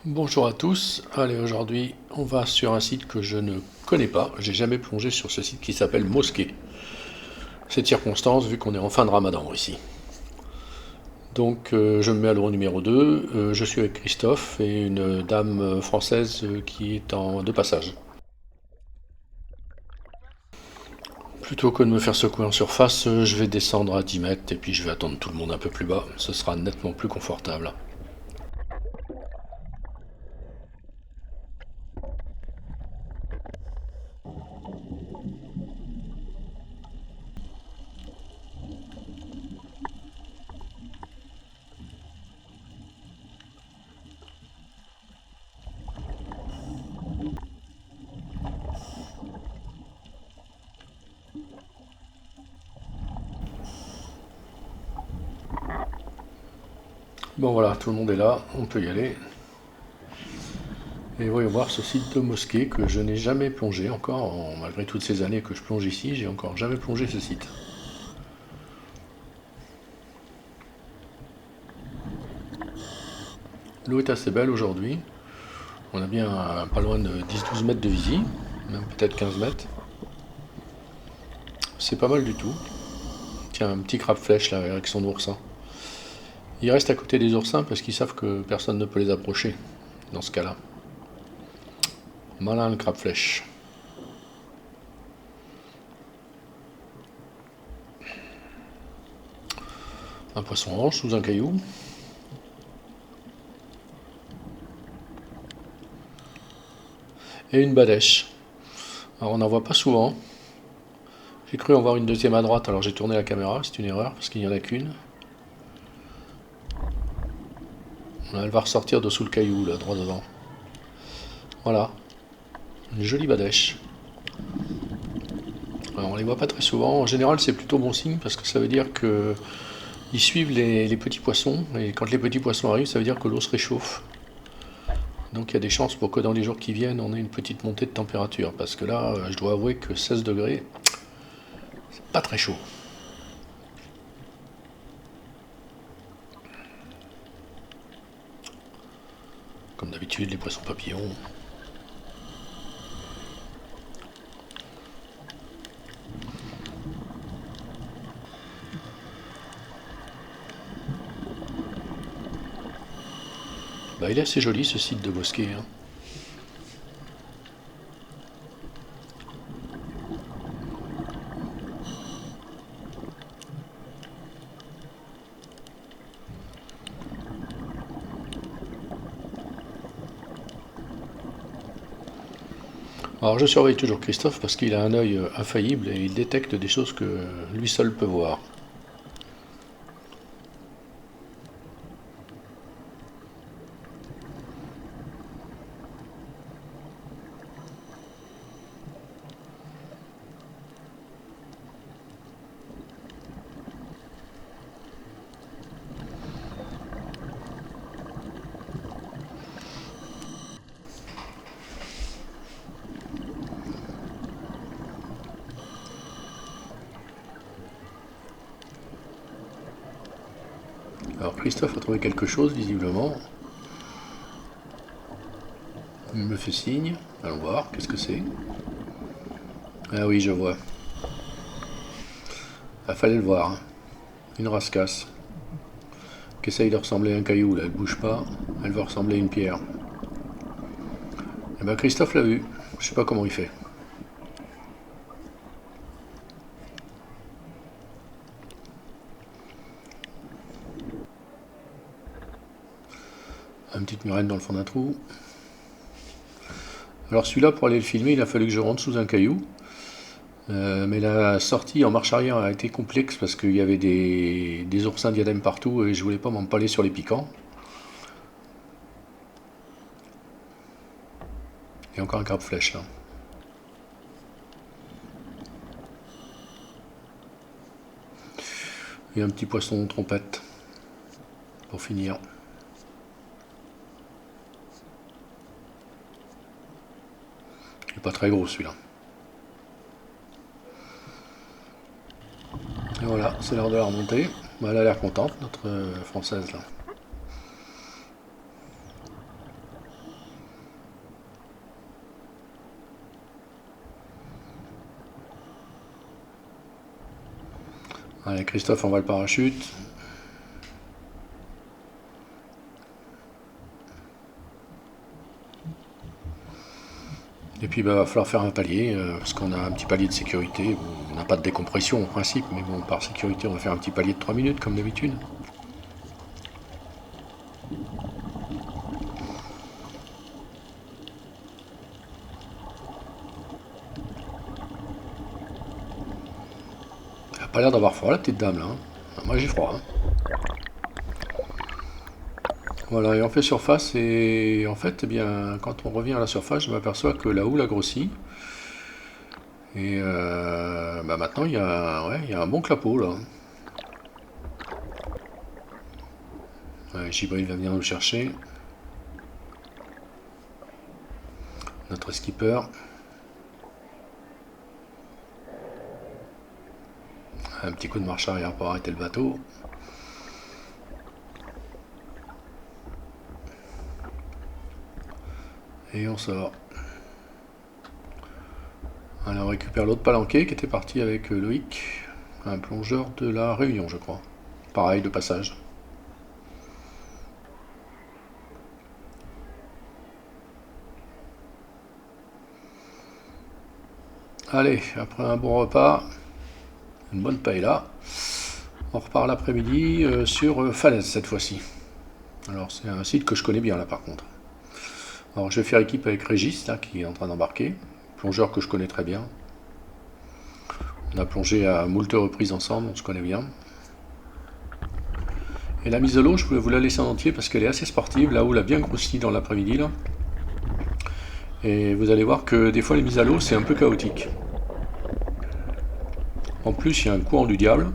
Bonjour à tous, allez aujourd'hui on va sur un site que je ne connais pas, j'ai jamais plongé sur ce site qui s'appelle Mosquée. C'est de circonstance vu qu'on est en fin de Ramadan ici. Donc je me mets à l'euro numéro 2. Je suis avec Christophe et une dame française qui est de passage. Plutôt que de me faire secouer en surface, je vais descendre à 10 mètres et puis je vais attendre tout le monde un peu plus bas, ce sera nettement plus confortable. Bon voilà, tout le monde est là, on peut y aller. Et voyons voir ce site de Mosquée que je n'ai jamais plongé encore, malgré toutes ces années que je plonge ici, j'ai encore jamais plongé ce site. L'eau est assez belle aujourd'hui, on a bien pas loin de 10-12 mètres de visie, même peut-être 15 mètres. C'est pas mal du tout. Tiens, un petit crabe flèche là avec son oursin. Il reste à côté des oursins parce qu'ils savent que personne ne peut les approcher dans ce cas-là. Malin le crabe flèche. Un poisson orange sous un caillou. Et une badèche. Alors on n'en voit pas souvent. J'ai cru en voir une deuxième à droite, alors j'ai tourné la caméra, c'est une erreur parce qu'il n'y en a qu'une. Elle va ressortir de sous le caillou là, droit devant. Voilà, une jolie badèche. Alors on les voit pas très souvent, en général c'est plutôt bon signe parce que ça veut dire que ils suivent les petits poissons, et quand les petits poissons arrivent, ça veut dire que l'eau se réchauffe. Donc il y a des chances pour que dans les jours qui viennent, on ait une petite montée de température. Parce que là, je dois avouer que 16 degrés, c'est pas très chaud. Comme d'habitude, les poissons papillons. Bah, il est assez joli ce site de Bosquet, hein. Alors je surveille toujours Christophe parce qu'il a un œil infaillible et il détecte des choses que lui seul peut voir. Alors Christophe a trouvé quelque chose visiblement. Il me fait signe. Allons voir, qu'est-ce que c'est? Ah oui, je vois. Il fallait le voir, hein. Une rascasse qui essaye de ressembler à un caillou, là, elle bouge pas, elle va ressembler à une pierre. Et ben Christophe l'a vu, je sais pas comment il fait. Une petite murène dans le fond d'un trou. Alors celui-là, pour aller le filmer, il a fallu que je rentre sous un caillou. Mais la sortie en marche arrière a été complexe parce qu'il y avait des oursins diadèmes partout et je voulais pas m'empaler sur les piquants. Et encore un crabe flèche là. Et un petit poisson trompette pour finir. Il n'est pas très gros celui-là. Et voilà, c'est l'heure de la remontée. Elle a l'air contente, notre française là. Allez, Christophe envoie le parachute. Et puis bah, va falloir faire un palier, parce qu'on a un petit palier de sécurité. Bon, on n'a pas de décompression en principe, mais bon, par sécurité, on va faire un petit palier de 3 minutes comme d'habitude. Elle a pas l'air d'avoir froid la petite dame là. Moi j'ai froid. Voilà, et on fait surface et en fait, eh bien, quand on revient à la surface, je m'aperçois que la houle a grossi. Et bah maintenant, ouais, il y a un bon clapot là. Ouais, Gibril va venir nous chercher. Notre skipper. Un petit coup de marche arrière pour arrêter le bateau. Et on sort. Alors on récupère l'autre palanquet qui était parti avec Loïc, un plongeur de la Réunion je crois. Pareil de passage. Allez, après un bon repas, une bonne paella, on repart l'après-midi sur Falaise cette fois-ci. Alors c'est un site que je connais bien là par contre. Alors je vais faire équipe avec Régis là qui est en train d'embarquer, plongeur que je connais très bien. On a plongé à moult reprises ensemble, on se connaît bien. Et la mise à l'eau, je voulais vous la laisser en entier parce qu'elle est assez sportive. La houle a bien grossi dans l'après-midi là. Et vous allez voir que des fois les mises à l'eau c'est un peu chaotique. En plus il y a un courant du diable.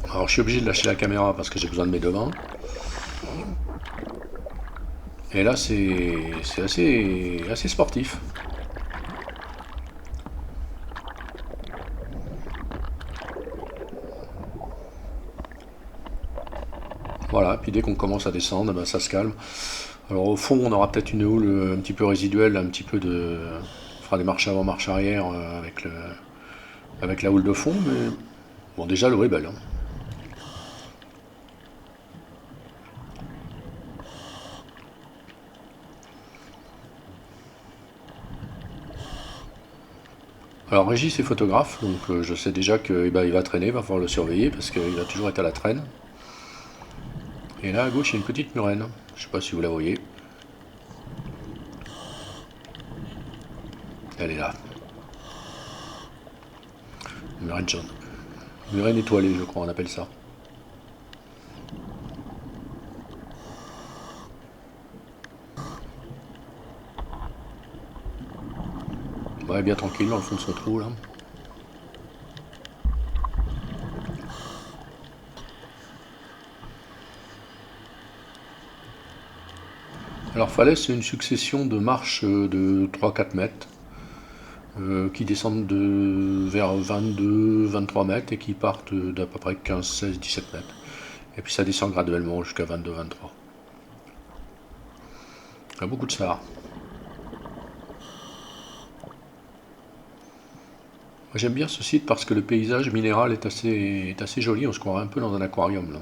Alors je suis obligé de lâcher la caméra parce que j'ai besoin de mes devants. Et là c'est assez sportif. Voilà, puis dès qu'on commence à descendre, ben, ça se calme. Alors au fond on aura peut-être une houle un petit peu résiduelle, un petit peu de. On fera des marches avant, marches arrière avec la houle de fond, mais bon déjà l'eau est belle. Hein. Alors Régis est photographe, donc je sais déjà qu'il va traîner, il va falloir le surveiller parce qu'il a toujours été à la traîne. Et là à gauche il y a une petite murène, je sais pas si vous la voyez. Elle est là. Murène jaune. Murène étoilée je crois on appelle ça. Ouais, bien tranquille dans le fond de son trou là. Alors Falaise c'est une succession de marches de 3-4 mètres qui descendent vers 22-23 mètres et qui partent d'à peu près 15-16-17 mètres. Et puis ça descend graduellement jusqu'à 22-23. Il y a beaucoup de ça. J'aime bien ce site parce que le paysage minéral est assez joli, on se croirait un peu dans un aquarium là.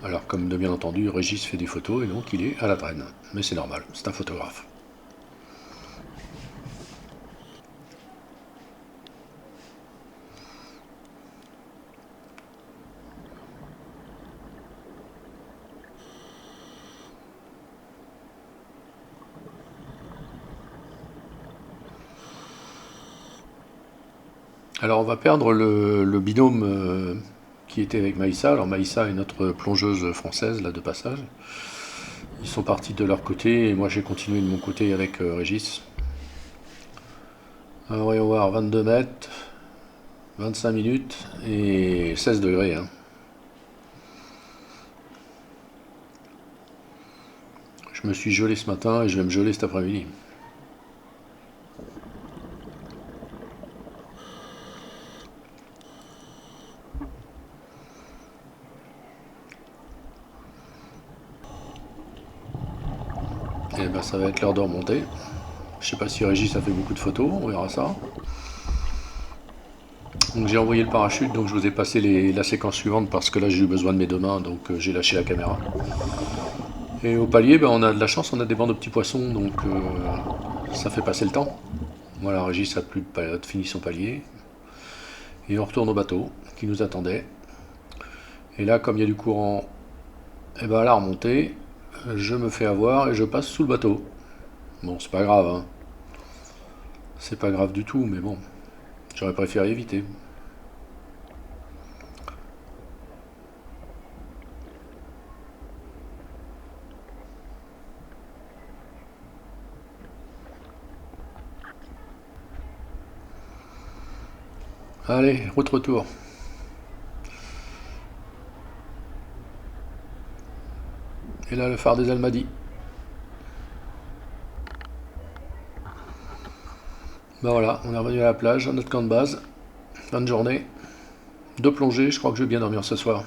Alors comme de bien entendu, Régis fait des photos et donc il est à la traîne. Mais c'est normal, c'est un photographe. Alors on va perdre le binôme qui était avec Maïssa. Alors Maïssa est notre plongeuse française là de passage. Ils sont partis de leur côté et moi j'ai continué de mon côté avec Régis. Alors voyons voir, 22 mètres, 25 minutes et 16 degrés. Hein. Je me suis gelé ce matin et je vais me geler cet après-midi. Et ben ça va être l'heure de remonter. Je sais pas si Régis a fait beaucoup de photos, on verra ça. Donc j'ai envoyé le parachute, donc je vous ai passé la séquence suivante parce que là j'ai eu besoin de mes deux mains, donc j'ai lâché la caméra. Et au palier, ben, on a de la chance, on a des bancs de petits poissons, donc ça fait passer le temps. Voilà, Régis a fini son palier. Et on retourne au bateau qui nous attendait. Et là, comme il y a du courant, et ben à la remontée, je me fais avoir et je passe sous le bateau. Bon, c'est pas grave, hein. C'est pas grave du tout, mais bon, j'aurais préféré éviter. Allez, route retour. Et là, le phare des Almadies. Ben voilà, on est revenu à la plage, à notre camp de base. Fin de journée. 2 plongées, je crois que je vais bien dormir ce soir.